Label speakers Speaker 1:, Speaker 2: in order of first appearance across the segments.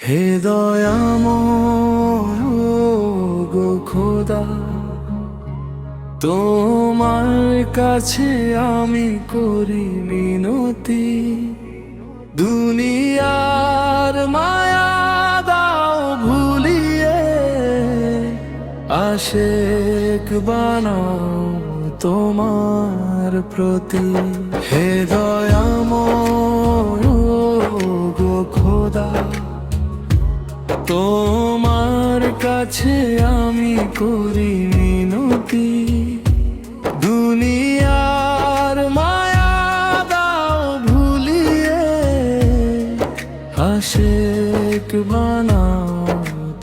Speaker 1: হে দয়াময় গো খোদা, তোমার কাছে আমি করি মিনতি। দুনিয়ার মায়া দাও ভুলিয়ে, আশেক বানাও তোমার প্রতি। হে দয়াময় গো খোদা, তোমার কাছে আমি করি মিনতি। দুনিয়ার মায়া দাও ভুলিয়ে, আশেক বানাও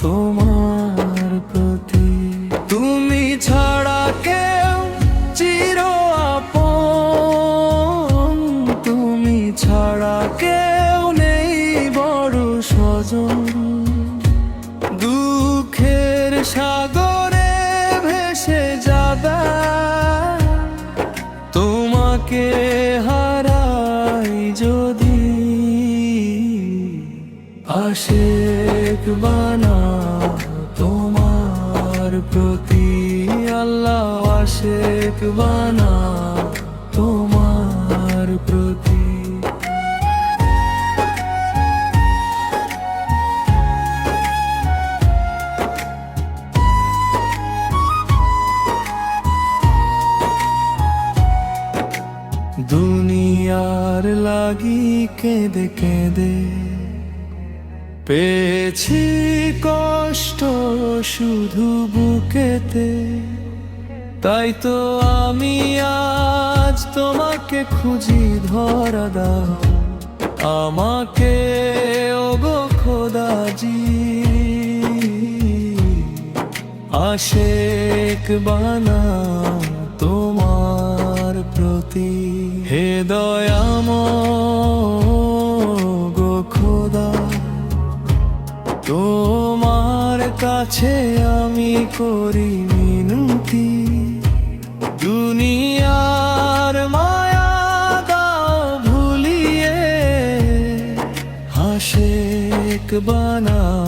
Speaker 1: তোমার প্রতি। তুমি ছাড়া কেউ চির আপন, তুমি ছাড়া কেউ নেই বড় স্বজন। দুঃখের সাগরে ভেসে যাবে, তোমাকে হারাই যদি। আশেক বানাও তোমার প্রতি, আল্লাহ আশেক বানাও তোমার প্রতি। দুনিয়ার লাগি কেঁদে কেঁদে পেয়েছি কষ্ট শুধু বুকেতে। তাই তো আমি আজ তোমাকে খুঁজি, ধরা দাও আমাকে ওগো খোদাজি। আশেক বানাও তোমার প্রতি। হে দয়াময় গো খোদা, তোমার কাছে আমি করি মিনতি। দুনিয়ার মায়া দাও ভুলিয়ে, আশেক বানাও